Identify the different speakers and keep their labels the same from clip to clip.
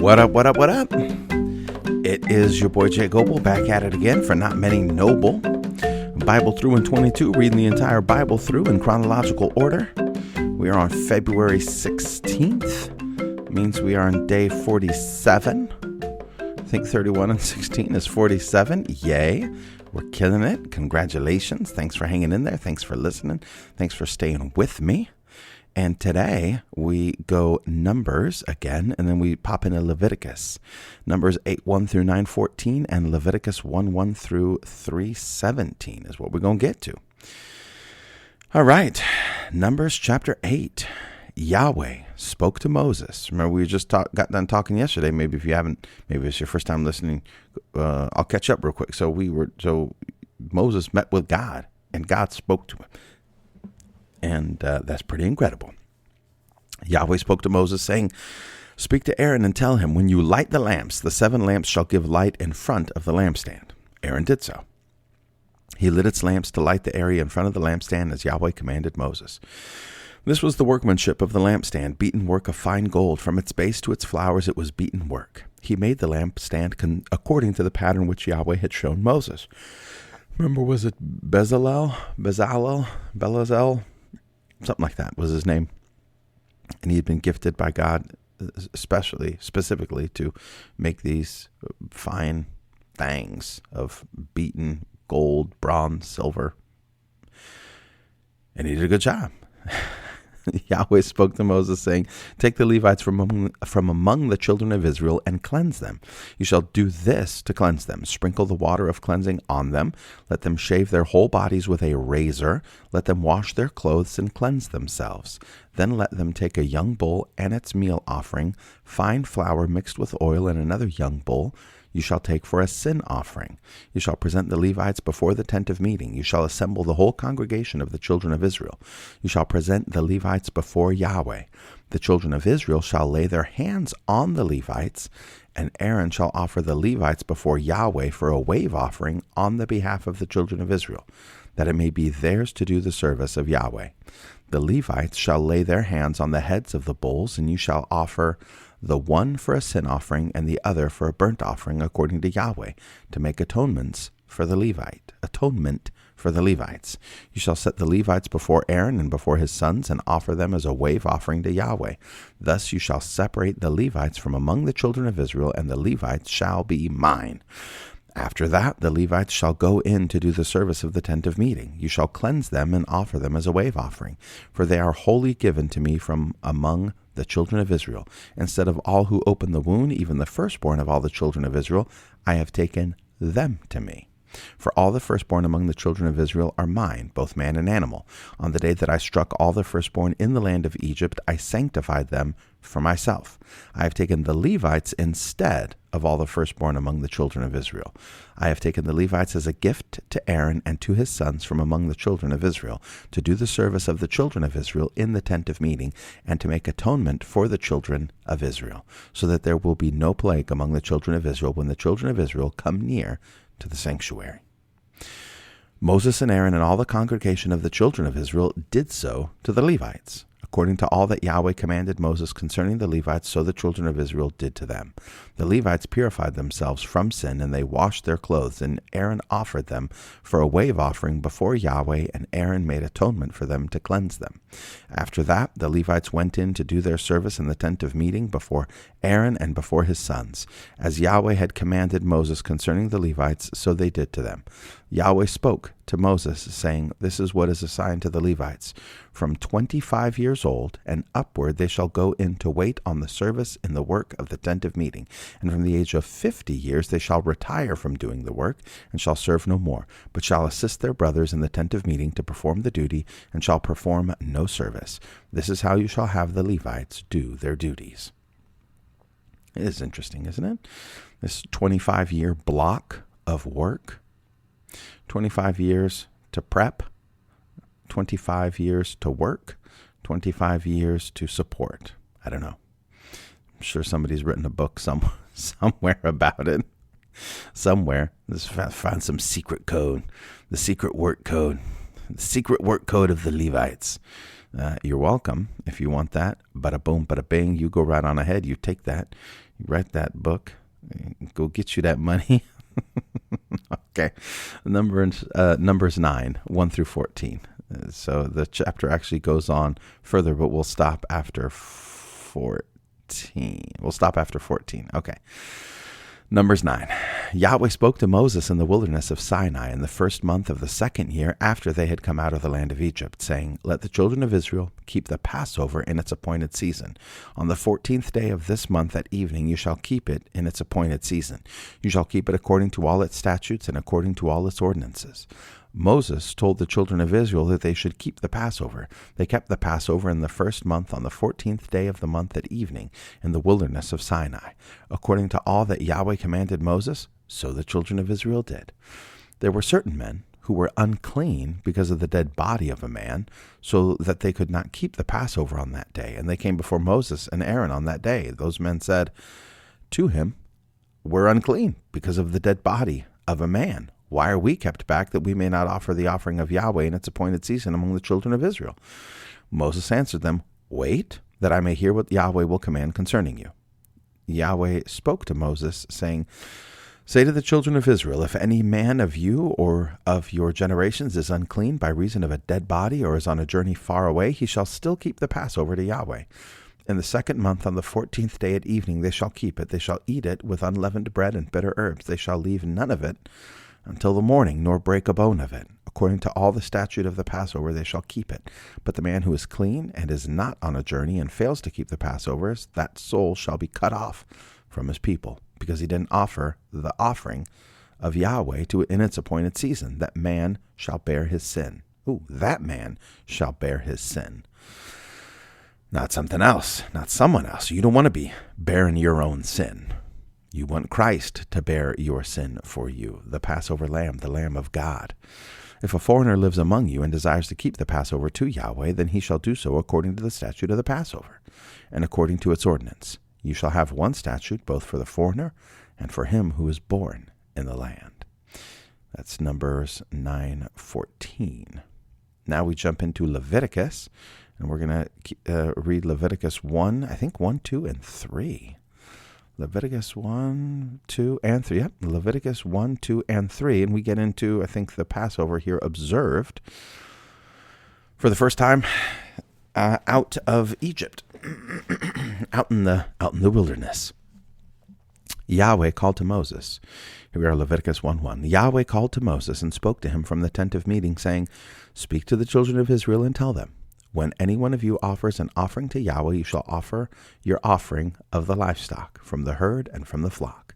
Speaker 1: What up, what up, what up? It is your boy Jay Goble back at it again for Not Many Noble. Bible through in 22, reading the entire Bible through in chronological order. We are on February 16th. It means we are on day 47. I think 31 and 16 is 47. Yay. We're killing it. Congratulations. Thanks for hanging in there. Thanks for listening. Thanks for staying with me. And today we go Numbers again, and then we pop into Leviticus. Numbers 8:1 through 9:14, and Leviticus 1:1 through 3:17 is what we're going to get to. All right, Numbers chapter 8. Yahweh spoke to Moses. Remember, we just got done talking yesterday. Maybe if you haven't, maybe it's your first time listening. I'll catch up real quick. So Moses met with God, and God spoke to him. And that's pretty incredible. Yahweh spoke to Moses, saying, "Speak to Aaron and tell him, when you light the lamps, the 7 lamps shall give light in front of the lampstand." Aaron did so. He lit its lamps to light the area in front of the lampstand as Yahweh commanded Moses. This was the workmanship of the lampstand, beaten work of fine gold. From its base to its flowers it was beaten work. He made the lampstand according to the pattern which Yahweh had shown Moses. Remember, was it Bezalel? Something like that was his name. And he had been gifted by God specifically to make these fine things of beaten gold, bronze, silver. And he did a good job. Yahweh spoke to Moses, saying, "Take the Levites from among the children of Israel and cleanse them. You shall do this to cleanse them. Sprinkle the water of cleansing on them. Let them shave their whole bodies with a razor. Let them wash their clothes and cleanse themselves. Then let them take a young bull and its meal offering, fine flour mixed with oil, and another young bull you shall take for a sin offering. You shall present the Levites before the tent of meeting. You shall assemble the whole congregation of the children of Israel. You shall present the Levites before Yahweh. The children of Israel shall lay their hands on the Levites, and Aaron shall offer the Levites before Yahweh for a wave offering on the behalf of the children of Israel, that it may be theirs to do the service of Yahweh. The Levites shall lay their hands on the heads of the bulls, and you shall offer the one for a sin offering and the other for a burnt offering according to Yahweh, to make atonement for the Levites. You shall set the Levites before Aaron and before his sons and offer them as a wave offering to Yahweh. Thus you shall separate the Levites from among the children of Israel, and the Levites shall be mine. After that, the Levites shall go in to do the service of the tent of meeting. You shall cleanse them and offer them as a wave offering, for they are wholly given to me from among the children of Israel. Instead of all who open the womb, even the firstborn of all the children of Israel, I have taken them to me. For all the firstborn among the children of Israel are mine, both man and animal. On the day that I struck all the firstborn in the land of Egypt, I sanctified them for myself. I have taken the Levites instead of all the firstborn among the children of Israel. I have taken the Levites as a gift to Aaron and to his sons from among the children of Israel, to do the service of the children of Israel in the tent of meeting, and to make atonement for the children of Israel, so that there will be no plague among the children of Israel when the children of Israel come near to the sanctuary." Moses and Aaron and all the congregation of the children of Israel did so to the Levites. According to all that Yahweh commanded Moses concerning the Levites, so the children of Israel did to them. The Levites purified themselves from sin, and they washed their clothes, and Aaron offered them for a wave offering before Yahweh, and Aaron made atonement for them to cleanse them. After that, the Levites went in to do their service in the tent of meeting before Aaron and before his sons. As Yahweh had commanded Moses concerning the Levites, so they did to them. Yahweh spoke to Moses, saying, "This is what is assigned to the Levites. From 25 years old and upward they shall go in to wait on the service in the work of the tent of meeting. And from the age of 50 years they shall retire from doing the work, and shall serve no more, but shall assist their brothers in the tent of meeting to perform the duty, and shall perform no service. This is how you shall have the Levites do their duties." It is interesting, isn't it? This 25-year block of work. 25 years to prep, 25 years to work, 25 years to support. I don't know. I'm sure somebody's written a book somewhere about it. Somewhere. Let's find some secret code. The secret work code. The secret work code of the Levites. You're welcome if you want that. Bada boom, bada bing. You go right on ahead. You take that. You write that book, go get you that money. Okay. Numbers 9, 1 through 14. So the chapter actually goes on further, but we'll stop after 14. We'll stop after 14. Okay. Numbers 9. Yahweh spoke to Moses in the wilderness of Sinai in the first month of the second year after they had come out of the land of Egypt, saying, Let the children of Israel keep the Passover in its appointed season. On the 14th day of this month at evening you shall keep it in its appointed season. You shall keep it according to all its statutes and according to all its ordinances. Moses told the children of Israel that they should keep the Passover. They kept the Passover in the first month on the 14th day of the month at evening in the wilderness of Sinai. According to all that Yahweh commanded Moses, so the children of Israel did. There were certain men who were unclean because of the dead body of a man, so that they could not keep the Passover on that day. And they came before Moses and Aaron on that day. Those men said to him, We're unclean because of the dead body of a man. Why are we kept back that we may not offer the offering of Yahweh in its appointed season among the children of Israel? Moses answered them, Wait, that I may hear what Yahweh will command concerning you. Yahweh spoke to Moses, saying, Say to the children of Israel, if any man of you or of your generations is unclean by reason of a dead body or is on a journey far away, he shall still keep the Passover to Yahweh. In the second month, on the 14th day at evening, they shall keep it. They shall eat it with unleavened bread and bitter herbs. They shall leave none of it until the morning, nor break a bone of it. According to all the statute of the Passover, they shall keep it. But the man who is clean and is not on a journey and fails to keep the Passover, that soul shall be cut off from his people, because he didn't offer the offering of Yahweh in its appointed season. That man shall bear his sin. That man shall bear his sin. Not something else, not someone else. You don't want to be bearing your own sin. You want Christ to bear your sin for you, the Passover lamb, the Lamb of God. If a foreigner lives among you and desires to keep the Passover to Yahweh, then he shall do so according to the statute of the Passover, and according to its ordinance. You shall have one statute both for the foreigner and for him who is born in the land. That's Numbers 9:14. Now we jump into Leviticus, and we're going to read Leviticus 1, 2, and 3. Leviticus 1, 2, and 3. Yep, Leviticus 1, 2, and 3. And we get into, I think, the Passover here observed for the first time out of Egypt, out in the wilderness. Yahweh called to Moses. Here we are, Leviticus 1:1. Yahweh called to Moses and spoke to him from the tent of meeting, saying, Speak to the children of Israel and tell them, When any one of you offers an offering to Yahweh, you shall offer your offering of the livestock, from the herd and from the flock.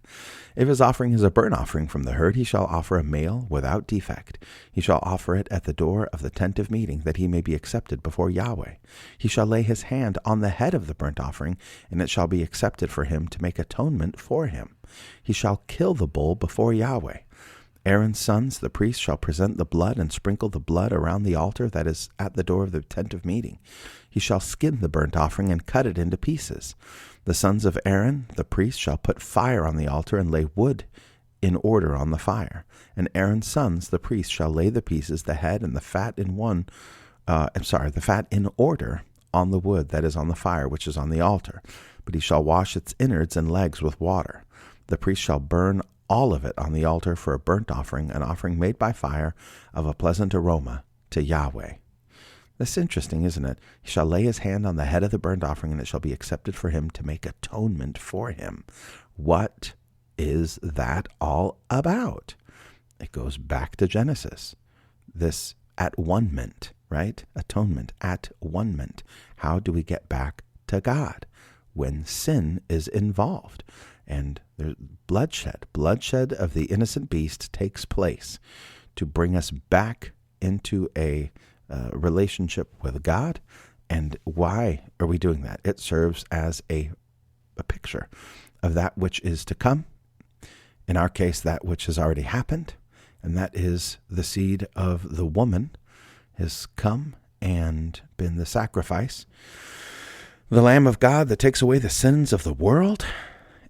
Speaker 1: If his offering is a burnt offering from the herd, he shall offer a male without defect. He shall offer it at the door of the tent of meeting, that he may be accepted before Yahweh. He shall lay his hand on the head of the burnt offering, and it shall be accepted for him to make atonement for him. He shall kill the bull before Yahweh. Aaron's sons, the priests, shall present the blood and sprinkle the blood around the altar that is at the door of the tent of meeting. He shall skin the burnt offering and cut it into pieces. The sons of Aaron, the priest, shall put fire on the altar and lay wood in order on the fire. And Aaron's sons, the priests, shall lay the pieces, the head, and the fat the fat in order on the wood that is on the fire, which is on the altar. But he shall wash its innards and legs with water. The priest shall burn all of it on the altar for a burnt offering, an offering made by fire of a pleasant aroma to Yahweh. That's interesting, isn't it? He shall lay his hand on the head of the burnt offering, and it shall be accepted for him to make atonement for him. What is that all about? It goes back to Genesis. This at-one-ment, right? Atonement, at-one-ment. How do we get back to God when sin is involved? And there's bloodshed of the innocent beast takes place to bring us back into a relationship with God. And why are we doing that? It serves as a picture of that which is to come. In our case, that which has already happened, and that is the seed of the woman has come and been the sacrifice, the Lamb of God that takes away the sins of the world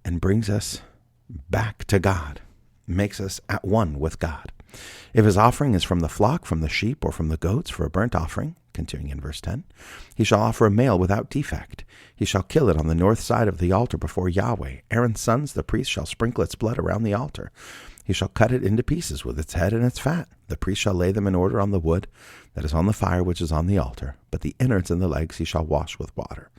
Speaker 1: and brings us back to God, makes us at one with God. If his offering is from the flock, from the sheep, or from the goats for a burnt offering, continuing in verse 10, he shall offer a male without defect. He shall kill it on the north side of the altar before Yahweh. Aaron's sons, the priest, shall sprinkle its blood around the altar. He shall cut it into pieces with its head and its fat. The priest shall lay them in order on the wood that is on the fire which is on the altar, but the innards and the legs he shall wash with water.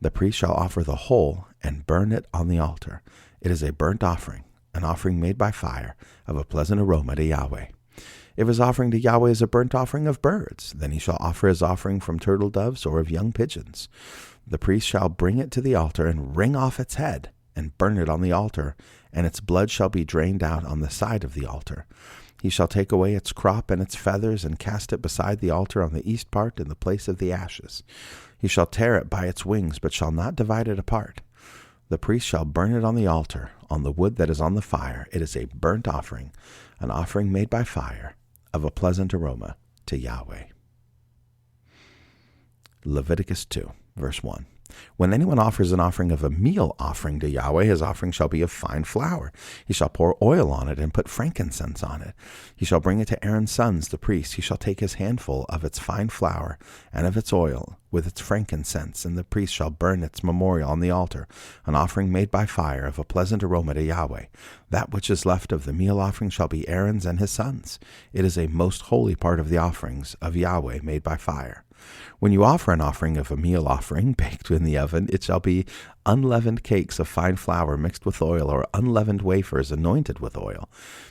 Speaker 1: The priest shall offer the whole and burn it on the altar. It is a burnt offering, an offering made by fire, of a pleasant aroma to Yahweh. If his offering to Yahweh is a burnt offering of birds, then he shall offer his offering from turtle doves or of young pigeons. The priest shall bring it to the altar and wring off its head and burn it on the altar, and its blood shall be drained out on the side of the altar. He shall take away its crop and its feathers and cast it beside the altar on the east part in the place of the ashes. He shall tear it by its wings, but shall not divide it apart. The priest shall burn it on the altar, on the wood that is on the fire. It is a burnt offering, an offering made by fire, of a pleasant aroma to Yahweh. Leviticus 2, verse 1. When anyone offers an offering of a meal offering to Yahweh, his offering shall be of fine flour. He shall pour oil on it and put frankincense on it. He shall bring it to Aaron's sons, the priests. He shall take his handful of its fine flour and of its oil with its frankincense, and the priest shall burn its memorial on the altar, an offering made by fire of a pleasant aroma to Yahweh. That which is left of the meal offering shall be Aaron's and his sons. It is a most holy part of the offerings of Yahweh made by fire. When you offer an offering of a meal offering baked in the oven, it shall be unleavened cakes of fine flour mixed with oil, or unleavened wafers anointed with oil.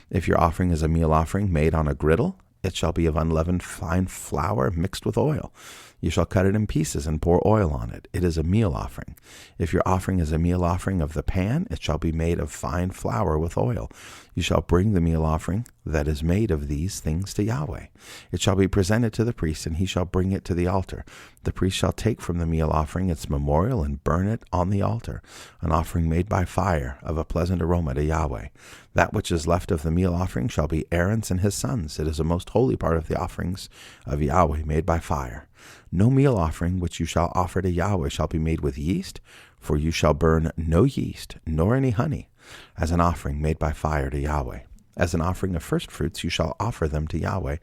Speaker 1: If your offering is a meal offering made on a griddle, it shall be of unleavened fine flour mixed with oil. You shall cut it in pieces and pour oil on it. It is a meal offering. If your offering is a meal offering of the pan, it shall be made of fine flour with oil. You shall bring the meal offering that is made of these things to Yahweh. It shall be presented to the priest, and he shall bring it to the altar. The priest shall take from the meal offering its memorial and burn it on the altar, an offering made by fire of a pleasant aroma to Yahweh. That which is left of the meal offering shall be Aaron's and his sons. It is a most holy part of the offerings of Yahweh made by fire. No meal offering which you shall offer to Yahweh shall be made with yeast, for you shall burn no yeast, nor any honey, as an offering made by fire to Yahweh. As an offering of first fruits you shall offer them to Yahweh,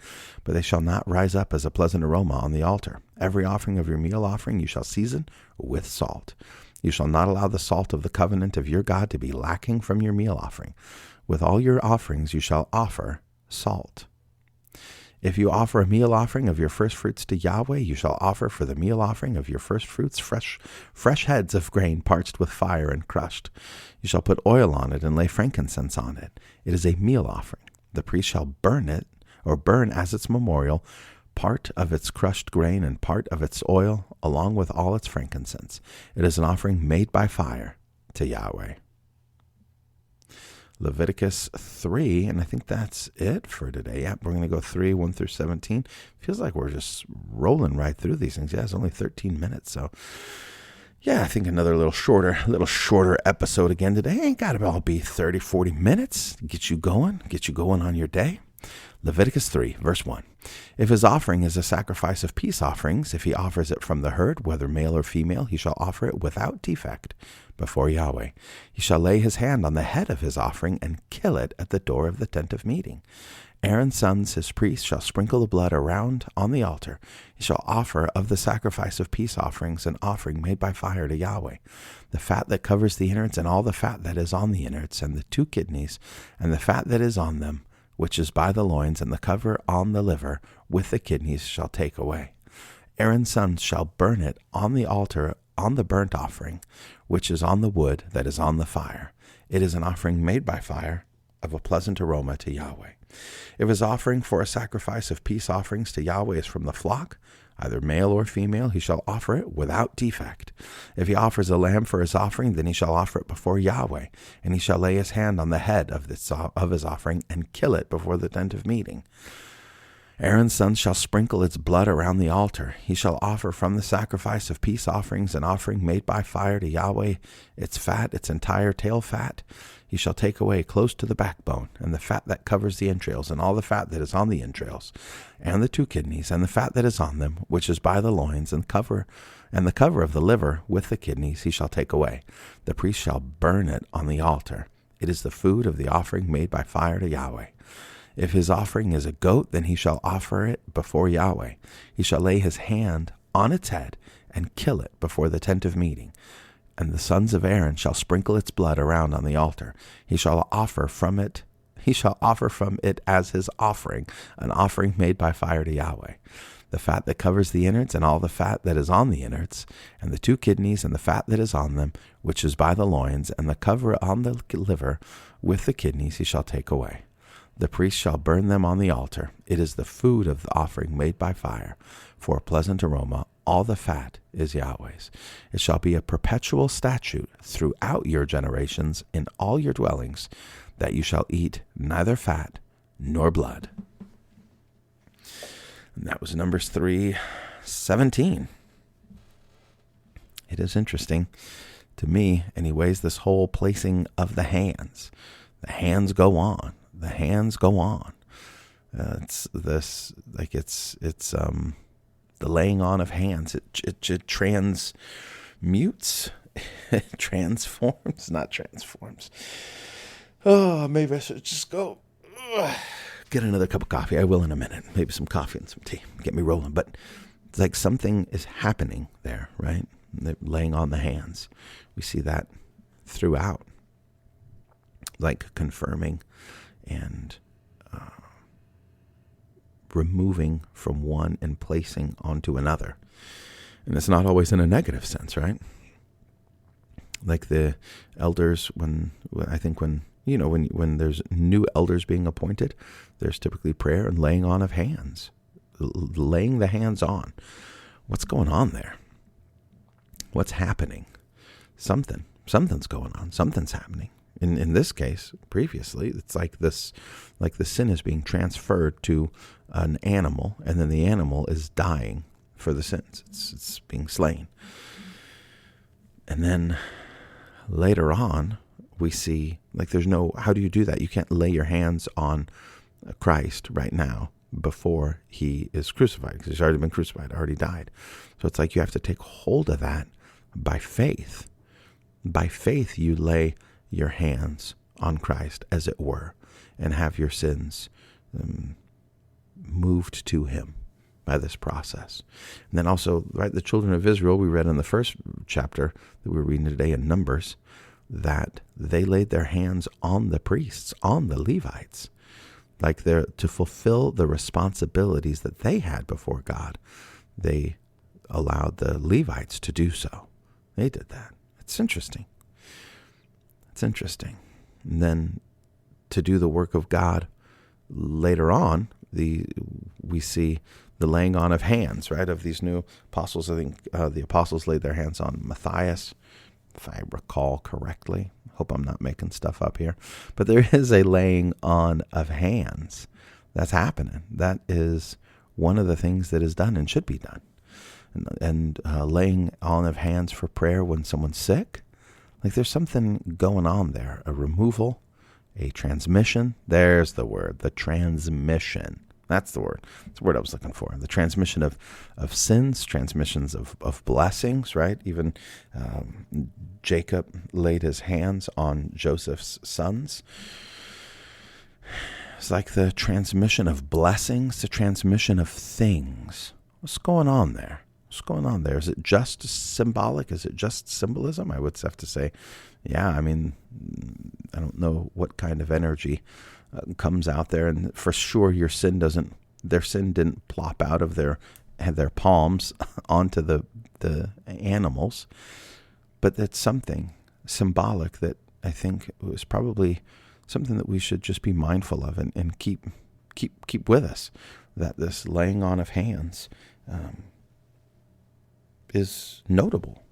Speaker 1: but they shall not rise up as a pleasant aroma on the altar. Every offering of your meal offering you shall season with salt. You shall not allow the salt of the covenant of your God to be lacking from your meal offering. With all your offerings you shall offer salt. If you offer a meal offering of your first fruits to Yahweh, you shall offer for the meal offering of your first fruits fresh heads of grain parched with fire and crushed. You shall put oil on it and lay frankincense on it. It is a meal offering. The priest shall burn it, or burn as its memorial, part of its crushed grain and part of its oil, along with all its frankincense. It is an offering made by fire to Yahweh. Leviticus 3, and I think that's it for today. Yep, we're going to go 3, 1 through 17. Feels like we're just rolling right through these things. Yeah, it's only 13 minutes, so yeah, I think another little shorter episode again today. Ain't got to all be 30, 40 minutes. Get you going on your day. Leviticus 3, verse 1. If his offering is a sacrifice of peace offerings, if he offers it from the herd, whether male or female, he shall offer it without defect before Yahweh. He shall lay his hand on the head of his offering and kill it at the door of the tent of meeting. Aaron's sons, his priests, shall sprinkle the blood around on the altar. He shall offer of the sacrifice of peace offerings an offering made by fire to Yahweh. The fat that covers the innards and all the fat that is on the innards and the 2 kidneys and the fat that is on them, which is by the loins, and the cover on the liver with the kidneys shall take away. Aaron's sons shall burn it on the altar on the burnt offering, which is on the wood that is on the fire. It is an offering made by fire of a pleasant aroma to Yahweh. If his offering for a sacrifice of peace offerings to Yahweh is from the flock, either male or female, he shall offer it without defect. If he offers a lamb for his offering, then he shall offer it before Yahweh, and he shall lay his hand on the head of his offering and kill it before the tent of meeting. Aaron's sons shall sprinkle its blood around the altar. He shall offer from the sacrifice of peace offerings an offering made by fire to Yahweh, its fat, its entire tail fat. He shall take away close to the backbone, and the fat that covers the entrails, and all the fat that is on the entrails, and the 2 kidneys, and the fat that is on them, which is by the loins, and the cover of the liver with the kidneys he shall take away. The priest shall burn it on the altar. It is the food of the offering made by fire to Yahweh. If his offering is a goat, then he shall offer it before Yahweh. He shall lay his hand on its head and kill it before the tent of meeting. And the sons of Aaron shall sprinkle its blood around on the altar. He shall offer from it as his offering, an offering made by fire to Yahweh. The fat that covers the innards and all the fat that is on the innards, and the 2 kidneys and the fat that is on them, which is by the loins, and the cover on the liver with the kidneys he shall take away. The priest shall burn them on the altar. It is the food of the offering made by fire, for a pleasant aroma. All the fat is Yahweh's. It shall be a perpetual statute throughout your generations in all your dwellings, that you shall eat neither fat nor blood. And that was Numbers 3:17. It is interesting to me, anyways, this whole placing of the hands. The hands go on. The hands go on. It's the laying on of hands. It transmutes, transforms, not transforms. Oh, maybe I should just go get another cup of coffee. I will in a minute. Maybe some coffee and some tea. Get me rolling. But it's like something is happening there, right? They're laying on the hands. We see that throughout, like confirming and removing from one and placing onto another. And it's not always in a negative sense, right? Like the elders, when there's new elders being appointed, there's typically prayer and laying on of hands, laying the hands on. What's going on there? What's happening? Something's going on. Something's happening. In this case, previously, it's like the sin is being transferred to an animal, and then the animal is dying for the sins. It's being slain. And then later on, we see, how do you do that? You can't lay your hands on Christ right now before he is crucified, because he's already been crucified, already died. So it's like you have to take hold of that by faith. By faith, you lay your hands on Christ, as it were, and have your sins moved to him by this process. And then also, right, the children of Israel, we read in the first chapter that we're reading today in Numbers, that they laid their hands on the priests, on the Levites, like they're to fulfill the responsibilities that they had before God. They allowed the Levites to do so. They did that. It's interesting. It's interesting. And then to do the work of God later on, we see the laying on of hands, right, of these new apostles. I think the apostles laid their hands on Matthias, if I recall correctly. Hope I'm not making stuff up here. But there is a laying on of hands that's happening. That is one of the things that is done and should be done. And laying on of hands for prayer when someone's sick. Like there's something going on there. A removal, a transmission. There's the word, the transmission. That's the word. That's the word I was looking for. The transmission of sins, transmissions of blessings, right? Even Jacob laid his hands on Joseph's sons. It's like the transmission of blessings, the transmission of things. What's going on there? What's going on there? Is it just symbolic? Is it just symbolism? I would have to say, yeah, I mean, I don't know what kind of energy comes out there, and for sure their sin didn't plop out of their palms onto the animals, but that's something symbolic that I think was probably something that we should just be mindful of and keep with us, that this laying on of hands is notable.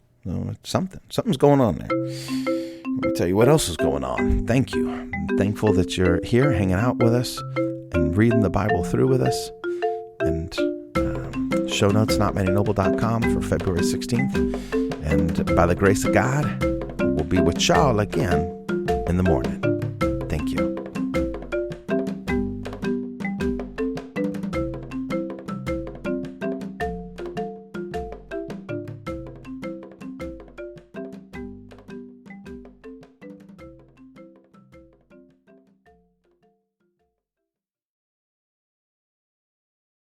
Speaker 1: Something's going on there. Let me tell you what else is going on. Thank you. I'm thankful that you're here hanging out with us and reading the Bible through with us. And show notes, notmadynoble.com for February 16th. And by the grace of God, we'll be with y'all again in the morning.